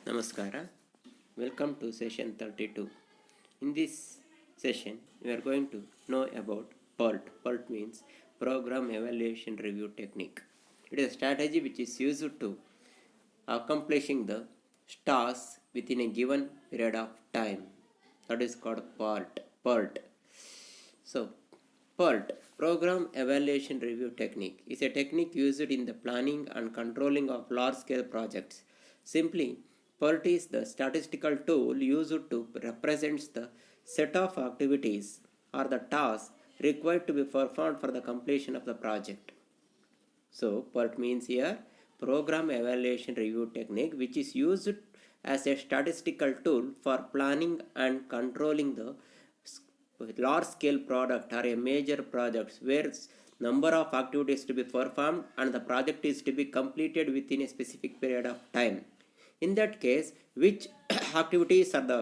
Namaskara. Welcome to session 32. In this session, we are going to know about PERT. PERT means Program Evaluation Review Technique. It is a strategy which is used to accomplishing the tasks within a given period of time. That is called PERT. PERT. So, PERT, Program Evaluation Review Technique, is a technique used in the planning and controlling of large-scale projects. Simply, PERT is the statistical tool used to represent the set of activities or the tasks required to be performed for the completion of the project. So, PERT means here Program Evaluation Review Technique, which is used as a statistical tool for planning and controlling the large scale product or a major projects where number of activities to be performed and the project is to be completed within a specific period of time. In that case, which activities are the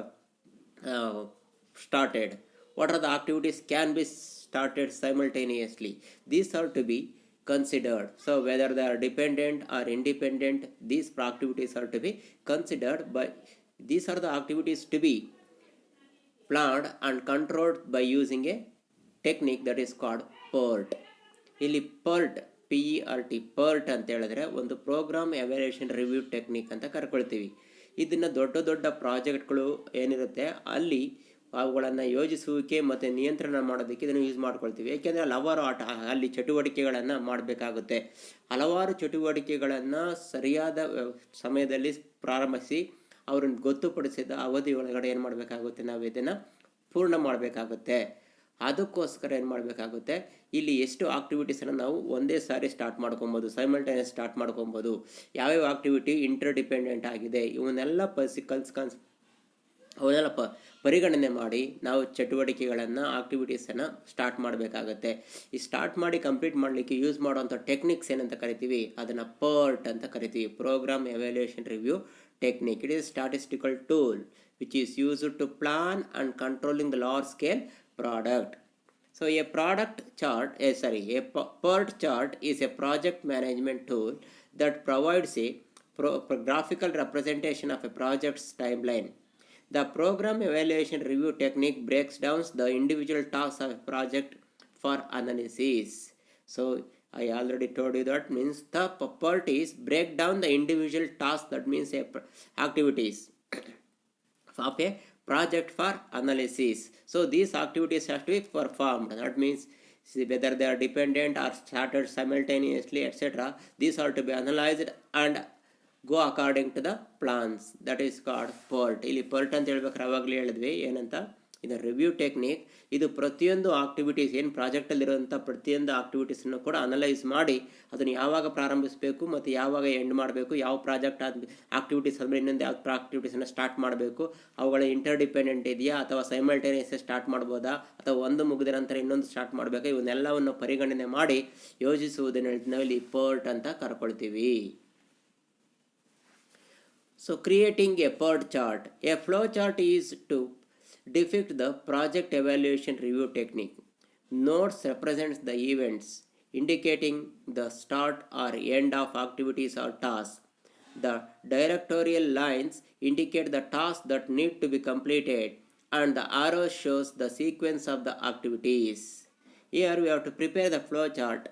started, what are the activities can be started simultaneously, these are to be considered. So whether they are dependent or independent, these activities are to be considered, but these are the activities to be planned and controlled by using a technique that is called PERT. ಇಲ್ಲಿ PERT PERT ಅಂತ ಹೇಳಿದ್ರೆ ಒಂದು program evaluation review technique ಅಂತ ಕರ್ಕೊಳ್ತೀವಿ. ಇದನ್ನು ದೊಡ್ಡ ದೊಡ್ಡ ಪ್ರಾಜೆಕ್ಟ್ಗಳು ಏನಿರುತ್ತೆ ಅಲ್ಲಿ ಅವುಗಳನ್ನು ಯೋಜಿಸುವಿಕೆ ಮತ್ತು ನಿಯಂತ್ರಣ ಮಾಡೋದಕ್ಕೆ ಇದನ್ನು ಯೂಸ್ ಮಾಡ್ಕೊಳ್ತೀವಿ. ಏಕೆಂದರೆ ಹಲವಾರು ಅಲ್ಲಿ ಚಟುವಟಿಕೆಗಳನ್ನು ಮಾಡಬೇಕಾಗುತ್ತೆ. ಹಲವಾರು ಚಟುವಟಿಕೆಗಳನ್ನು ಸರಿಯಾದ ಸಮಯದಲ್ಲಿ ಪ್ರಾರಂಭಿಸಿ ಅವ್ರನ್ನ ಗೊತ್ತುಪಡಿಸಿದ ಅವಧಿ ಒಳಗಡೆ ಏನು ಮಾಡಬೇಕಾಗುತ್ತೆ, ನಾವು ಇದನ್ನು ಪೂರ್ಣ ಮಾಡಬೇಕಾಗುತ್ತೆ. ಅದಕ್ಕೋಸ್ಕರ ಏನು ಮಾಡಬೇಕಾಗುತ್ತೆ, ಇಲ್ಲಿ ಎಷ್ಟು ಆಕ್ಟಿವಿಟೀಸನ್ನು ನಾವು ಒಂದೇ ಸಾರಿ ಸ್ಟಾರ್ಟ್ ಮಾಡ್ಕೊಬೋದು, ಸೈಮಲ್ಟೇನಿಯಸ್ ಸ್ಟಾರ್ಟ್ ಮಾಡ್ಕೊಬೋದು, ಯಾವ್ಯಾವ ಆಕ್ಟಿವಿಟಿ ಇಂಟರ್ ಡಿಪೆಂಡೆಂಟ್ ಆಗಿದೆ, ಇವನ್ನೆಲ್ಲ ಅವನ್ನೆಲ್ಲ ಪರಿಗಣನೆ ಮಾಡಿ ನಾವು ಚಟುವಟಿಕೆಗಳನ್ನು ಆಕ್ಟಿವಿಟೀಸನ್ನು ಸ್ಟಾರ್ಟ್ ಮಾಡಬೇಕಾಗತ್ತೆ. ಈ ಸ್ಟಾರ್ಟ್ ಮಾಡಿ ಕಂಪ್ಲೀಟ್ ಮಾಡಲಿಕ್ಕೆ ಯೂಸ್ ಮಾಡುವಂಥ ಟೆಕ್ನಿಕ್ಸ್ ಏನಂತ ಕರಿತೀವಿ, ಅದನ್ನು PERT ಅಂತ ಕರಿತೀವಿ, program evaluation review technique. It is a statistical tool which is used to plan and controlling the large scale product. So a PERT chart is a project management tool that provides a graphical representation of a project's timeline. The program evaluation review technique breaks down the individual tasks of a project for analysis. So I already told you that means the PERT is break down the individual tasks, that means activities of a project for analysis. So these activities have to be performed. That means whether they are dependent or started simultaneously, etc. These are to be analyzed and go according to the plans. That is called PERT. ಇಲ್ಲಿ PERT ಅಂತ ಹೇಳ್ಬೇಕಾದ್ರೆ ಅವಾಗಲೇ ಹೇಳಿದ್ವಿ ಏನಂತ, ಇದು review technique. ಇದು ಪ್ರತಿಯೊಂದು activities ಏನು ಪ್ರಾಜೆಕ್ಟಲ್ಲಿರುವಂಥ ಪ್ರತಿಯೊಂದು ಆಕ್ಟಿವಿಟೀಸನ್ನು ಕೂಡ ಅನಲೈಸ್ ಮಾಡಿ ಅದನ್ನು ಯಾವಾಗ ಪ್ರಾರಂಭಿಸಬೇಕು ಮತ್ತು ಯಾವಾಗ ಎಂಡ್ ಮಾಡಬೇಕು, ಯಾವ ಪ್ರಾಜೆಕ್ಟ್ ಆಕ್ಟಿವಿಟೀಸ್ ಅಂದರೆ ಇನ್ನೊಂದು ಯಾವ ಆಕ್ಟಿವಿಟೀಸನ್ನು ಸ್ಟಾರ್ಟ್ ಮಾಡಬೇಕು, ಅವುಗಳ ಇಂಟರ್ ಡಿಪೆಂಡೆಂಟ್ ಇದೆಯಾ ಅಥವಾ ಸೈಮಲ್ಟೇನಿಯಸ್ ಸ್ಟಾರ್ಟ್ ಮಾಡ್ಬೋದಾ ಅಥವಾ ಒಂದು ಮುಗಿದ ನಂತರ ಇನ್ನೊಂದು ಸ್ಟಾರ್ಟ್ ಮಾಡಬೇಕಾ, ಇವನ್ನೆಲ್ಲವನ್ನು ಪರಿಗಣನೆ ಮಾಡಿ ಯೋಜಿಸುವುದನ್ನು ನಾವಿಲ್ಲಿ PERT ಅಂತ ಕರ್ಕೊಳ್ತೀವಿ. So creating a PERT chart. A flow chart is to depict the project evaluation review technique. Nodes represents the events indicating the start or end of activities or tasks. The directorial lines indicate the tasks that need to be completed and the arrow shows the sequence of the activities. Here we have to prepare the flow chart.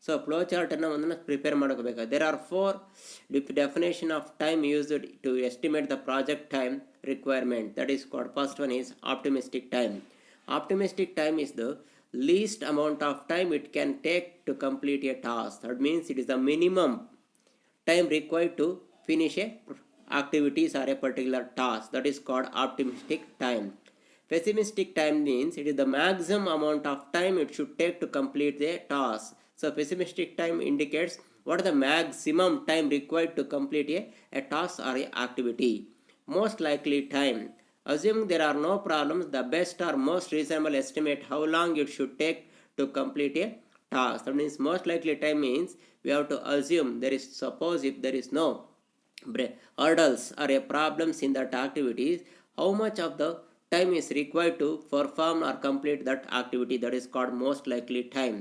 So flow chart ಅನ್ನು ಒಂದನ್ನು prepare ಮಾಡ್ಕೋಬೇಕು. There are 4 definition of time used to estimate the project time requirement. That is called, first one is optimistic time. Optimistic time is the least amount of time it can take to complete a task. That means it is the minimum time required to finish a activities or a particular task. That is called optimistic time. Pessimistic time means it is the maximum amount of time it should take to complete the task. So pessimistic time indicates what is the maximum time required to complete a task or a activity. Most likely time. Assuming there are no problems, the best or most reasonable estimate how long it should take to complete a task. That means most likely time means we have to assume there is, suppose if there is no hurdles or a problems in that activities, how much of the time is required to perform or complete that activity. That is called most likely time.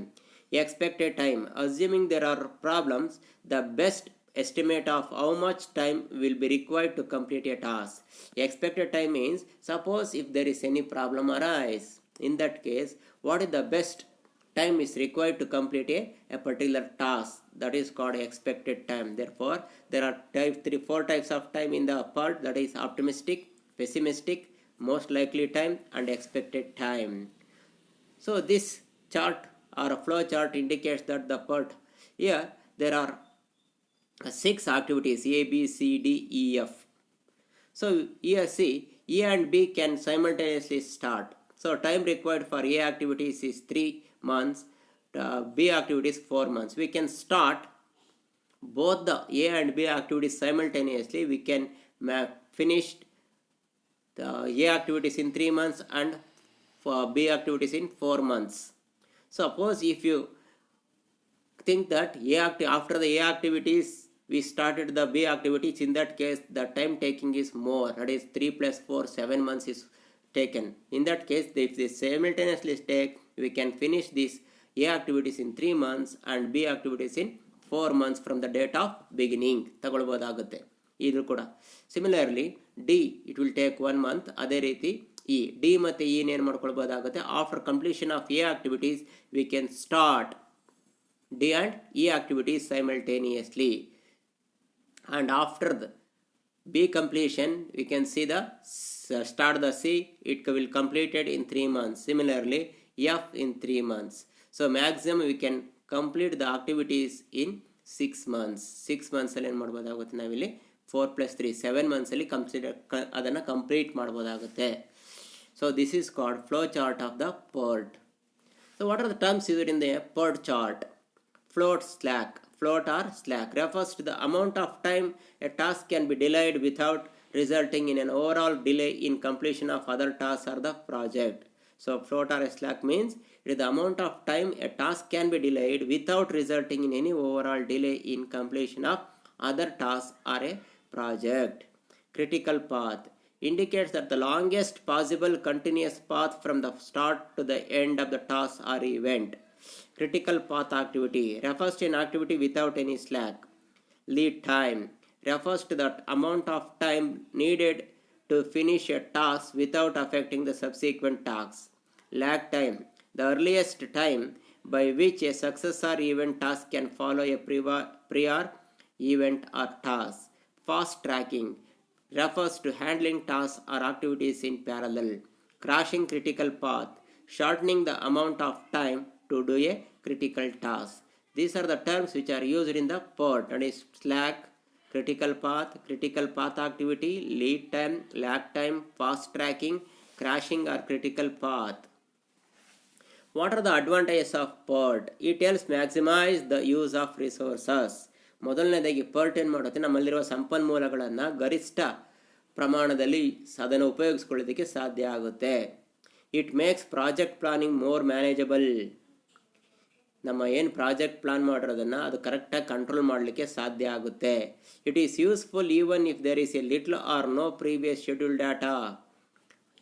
Expected time. Assuming there are problems, the best estimate of how much time will be required to complete a task. Expected time means suppose if there is any problem arise. In that case, what is the best time is required to complete a particular task? That is called expected time. Therefore, there are four types of time in the PERT, that is optimistic, pessimistic, most likely time, and expected time. So this chart or a flow chart indicates that the PERT, here there are 6 activities A, B, C, D, E, F. So here see, A and B can simultaneously start. So time required for A activities is 3 months, B activities 4 months. We can start both the A and B activities simultaneously. We can finish the A activities in 3 months and for B activities in 4 months. Suppose if you think that after the A activities we started the B activities, in that case the time taking is more, that is 3 plus 4, 7 months is taken. In that case, if they simultaneously take, we can finish these A activities in 3 months and B activities in 4 months from the date of beginning. ತಗೊಳ್ಬೋದಾಗುತ್ತೆ ಇದು ಕೂಡ. Similarly, D it will take 1 month. ಅದೇ ರೀತಿ E, D ಮತ್ತು E ಏನು ಮಾಡ್ಕೊಳ್ಬೋದಾಗುತ್ತೆ. After completion of A activities, we can start D and E activities simultaneously. And after the B completion, we can see the start the C, it will completed in 3 months. Similarly, F in 3 months. So maximum we can complete the activities in 6 months. 6 months ಅಲ್ಲಿ ಏನು ಮಾಡ್ಬೋದಾಗುತ್ತೆ ನಾವಿಲ್ಲಿ 4 plus 3 7 months ಅಲ್ಲಿ ಅದನ್ನು complete ಮಾಡ್ಬೋದಾಗುತ್ತೆ. So this is called flow chart of the PERT. So what are the terms used in the PERT chart? Float, slack. Float or slack refers to the amount of time a task can be delayed without resulting in an overall delay in completion of other tasks or the project. So float or slack means it is the amount of time a task can be delayed without resulting in any overall delay in completion of other tasks or a project. Critical path indicates that the longest possible continuous path from the start to the end of the task or event. Critical path activity refers to an activity without any slack. Lead time refers to the amount of time needed to finish a task without affecting the subsequent tasks. Lag time, the earliest time by which a successor event task can follow a prior event or task. Fast tracking refers to handling tasks or activities in parallel. Crashing critical path, shortening the amount of time to do a critical task. These are the terms which are used in the PERT, that is slack, critical path activity, lead time, lag time, fast tracking, crashing or critical path. What are the advantages of PERT? It helps maximize the use of resources. ಮೊದಲನೇದಾಗಿ PERT ಏನು ಮಾಡುತ್ತೆ, ನಮ್ಮಲ್ಲಿರುವ ಸಂಪನ್ಮೂಲಗಳನ್ನು ಗರಿಷ್ಠ ಪ್ರಮಾಣದಲ್ಲಿ ಅದನ್ನು ಉಪಯೋಗಿಸ್ಕೊಳ್ಳೋದಕ್ಕೆ ಸಾಧ್ಯ ಆಗುತ್ತೆ. It makes project planning more manageable. ನಮ್ಮ ಏನು ಪ್ರಾಜೆಕ್ಟ್ ಪ್ಲಾನ್ ಮಾಡಿರೋದನ್ನು ಅದು ಕರೆಕ್ಟಾಗಿ ಕಂಟ್ರೋಲ್ ಮಾಡಲಿಕ್ಕೆ ಸಾಧ್ಯ ಆಗುತ್ತೆ. It is useful even if there is a little or no previous schedule data.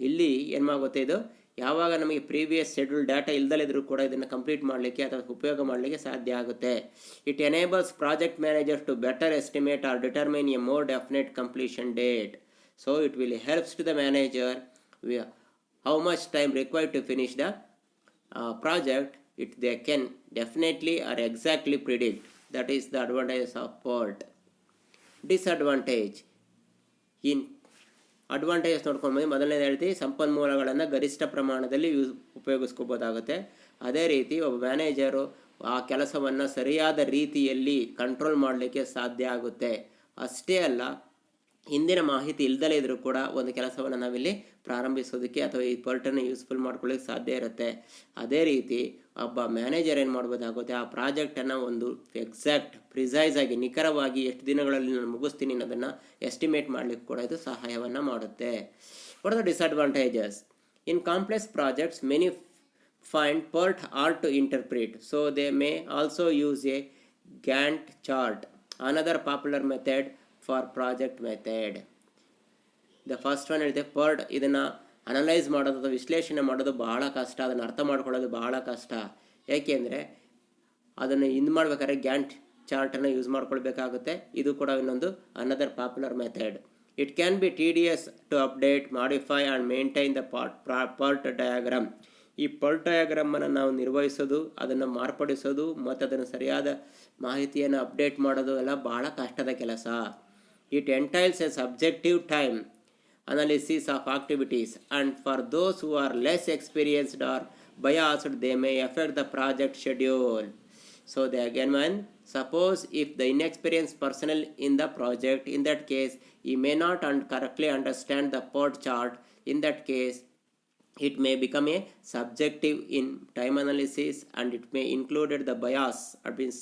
ಇಲ್ಲಿ ಏನಾಗುತ್ತೆ, ಇದು ಯಾವಾಗ ನಮಗೆ ಪ್ರೀವಿಯಸ್ ಶೆಡ್ಯೂಲ್ ಡಾಟಾ ಇಲ್ದಲಿದ್ರೂ ಕೂಡ ಇದನ್ನು ಕಂಪ್ಲೀಟ್ ಮಾಡಲಿಕ್ಕೆ ಅಥವಾ ಉಪಯೋಗ ಮಾಡಲಿಕ್ಕೆ ಸಾಧ್ಯ ಆಗುತ್ತೆ. It enables project manager to better estimate or determine a more definite completion date. So it will helps to the manager how much time required to finish the project. They can definitely or exactly predict. That is the advantage of PERT. Disadvantage. In advantages ನೋಡ್ಕೊಂಡು ಮೊದಲನೇದು ಹೇಳ್ತೀವಿ, ಸಂಪನ್ಮೂಲಗಳನ್ನು ಗರಿಷ್ಠ ಪ್ರಮಾಣದಲ್ಲಿ ಉಪಯೋಗಿಸ್ಕೋಬೋದಾಗುತ್ತೆ. ಅದೇ ರೀತಿ ಒಬ್ಬ manager ಆ ಕೆಲಸವನ್ನು ಸರಿಯಾದ ರೀತಿಯಲ್ಲಿ ಕಂಟ್ರೋಲ್ ಮಾಡಲಿಕ್ಕೆ ಸಾಧ್ಯ ಆಗುತ್ತೆ. ಅಷ್ಟೇ ಅಲ್ಲ, ಹಿಂದಿನ ಮಾಹಿತಿ ಇಲ್ದಲೇ ಇದ್ರೂ ಕೂಡ ಒಂದು ಕೆಲಸವನ್ನು ನಾವಿಲ್ಲಿ ಪ್ರಾರಂಭಿಸೋದಕ್ಕೆ ಅಥವಾ ಈ PERTನ್ನು ಯೂಸ್ಫುಲ್ ಮಾಡ್ಕೊಳ್ಳೋಕ್ಕೆ ಸಾಧ್ಯ ಇರುತ್ತೆ. ಅದೇ ರೀತಿ ಒಬ್ಬ ಮ್ಯಾನೇಜರ್ ಏನು ಮಾಡ್ಬೋದಾಗುತ್ತೆ, ಆ ಪ್ರಾಜೆಕ್ಟನ್ನು ಒಂದು ಎಕ್ಸಾಕ್ಟ್ ಪ್ರಿಸೈಸ್ ಆಗಿ ನಿಖರವಾಗಿ ಎಷ್ಟು ದಿನಗಳಲ್ಲಿ ನಾನು ಮುಗಿಸ್ತೀನಿ ಅನ್ನೋದನ್ನು ಎಸ್ಟಿಮೇಟ್ ಮಾಡಲಿಕ್ಕೆ ಕೂಡ ಇದು ಸಹಾಯವನ್ನು ಮಾಡುತ್ತೆ. What are the disadvantages? In complex projects many find PERT hard to interpret, so they may also use a Gantt chart, another popular method for project method. The first one ಹೇಳಿದೆ PERT. ಇದನ್ನು analyse ಮಾಡೋದು ಅಥವಾ ವಿಶ್ಲೇಷಣೆ ಮಾಡೋದು ಬಹಳ ಕಷ್ಟ, ಅದನ್ನು ಅರ್ಥ ಮಾಡ್ಕೊಳ್ಳೋದು ಬಹಳ ಕಷ್ಟ. ಏಕೆಂದರೆ ಅದನ್ನು ಮಾಡ್ಬೇಕಾದ್ರೆ ಗ್ಯಾಂಟ್ ಚಾರ್ಟನ್ನು ಯೂಸ್ ಮಾಡ್ಕೊಳ್ಬೇಕಾಗುತ್ತೆ. ಇದು ಕೂಡ ಇನ್ನೊಂದು another popular method. It can be tedious to update, modify and maintain the PERT diagram. ಈ ಪರ್ಟ್ ಡಯಾಗ್ರಾಮನ್ನು ನಾವು ನಿರ್ವಹಿಸೋದು, ಅದನ್ನು ಮಾರ್ಪಡಿಸೋದು ಮತ್ತು ಅದನ್ನು ಸರಿಯಾದ ಮಾಹಿತಿಯನ್ನು ಅಪ್ಡೇಟ್ ಮಾಡೋದು ಎಲ್ಲ ಬಹಳ ಕಷ್ಟದ ಕೆಲಸ. It entails a subjective time analysis of activities, and for those who are less experienced or biased, they may affect the project schedule. So they again, when suppose if the inexperienced personnel in the project, in that case he may not correctly understand the PERT chart. In that case it may become a subjective in time analysis, and it may included the bias. That means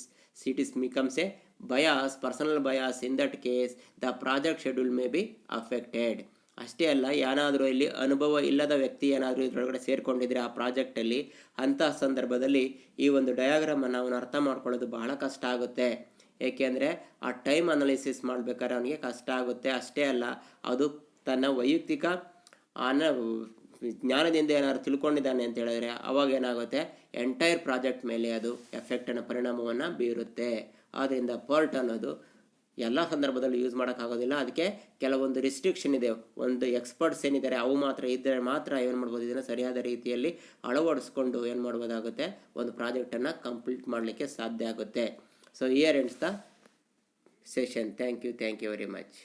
it becomes a bias, personal bias. In that case the project schedule may be affected. ಅಷ್ಟೇ ಅಲ್ಲ, ಏನಾದರೂ ಇಲ್ಲಿ ಅನುಭವ ಇಲ್ಲದ ವ್ಯಕ್ತಿ ಏನಾದರೂ ಇದರೊಳಗಡೆ ಸೇರಿಕೊಂಡಿದ್ರೆ ಆ ಪ್ರಾಜೆಕ್ಟಲ್ಲಿ, ಅಂತಹ ಸಂದರ್ಭದಲ್ಲಿ ಈ ಒಂದು ಡಯಾಗ್ರಾಮನ್ನು ಅವನು ಅರ್ಥ ಮಾಡ್ಕೊಳ್ಳೋದು ಬಹಳ ಕಷ್ಟ ಆಗುತ್ತೆ. ಏಕೆಂದರೆ ಆ ಟೈಮ್ ಅನಾಲಿಸಿಸ್ ಮಾಡಬೇಕಾದ್ರೆ ಅವನಿಗೆ ಕಷ್ಟ ಆಗುತ್ತೆ. ಅಷ್ಟೇ ಅಲ್ಲ, ಅದು ತನ್ನ ವೈಯಕ್ತಿಕ ಜ್ಞಾನದಿಂದ ಏನಾದ್ರು ತಿಳ್ಕೊಂಡಿದ್ದಾನೆ ಅಂತ ಹೇಳಿದ್ರೆ ಅವಾಗ ಏನಾಗುತ್ತೆ, ಎಂಟೈರ್ ಪ್ರಾಜೆಕ್ಟ್ ಮೇಲೆ ಅದು ಎಫೆಕ್ಟನ್ನು, ಪರಿಣಾಮವನ್ನು ಬೀರುತ್ತೆ. ಆದ್ದರಿಂದ ಪರ್ಟ್ ಅನ್ನೋದು ಎಲ್ಲ ಸಂದರ್ಭದಲ್ಲೂ ಯೂಸ್ ಮಾಡೋಕ್ಕಾಗೋದಿಲ್ಲ. ಅದಕ್ಕೆ ಕೆಲವೊಂದು ರಿಸ್ಟ್ರಿಕ್ಷನ್ ಇದೆ. ಒಂದು ಎಕ್ಸ್ಪರ್ಟ್ಸ್ ಏನಿದ್ದಾರೆ ಅವು ಮಾತ್ರ ಇದ್ದರೆ ಮಾತ್ರ ಏನು ಮಾಡ್ಬೋದು, ಇದನ್ನು ಸರಿಯಾದ ರೀತಿಯಲ್ಲಿ ಅಳವಡಿಸ್ಕೊಂಡು ಏನು ಮಾಡ್ಬೋದಾಗುತ್ತೆ, ಒಂದು ಪ್ರಾಜೆಕ್ಟನ್ನು ಕಂಪ್ಲೀಟ್ ಮಾಡಲಿಕ್ಕೆ ಸಾಧ್ಯ ಆಗುತ್ತೆ. So here ends the session. Thank you very much.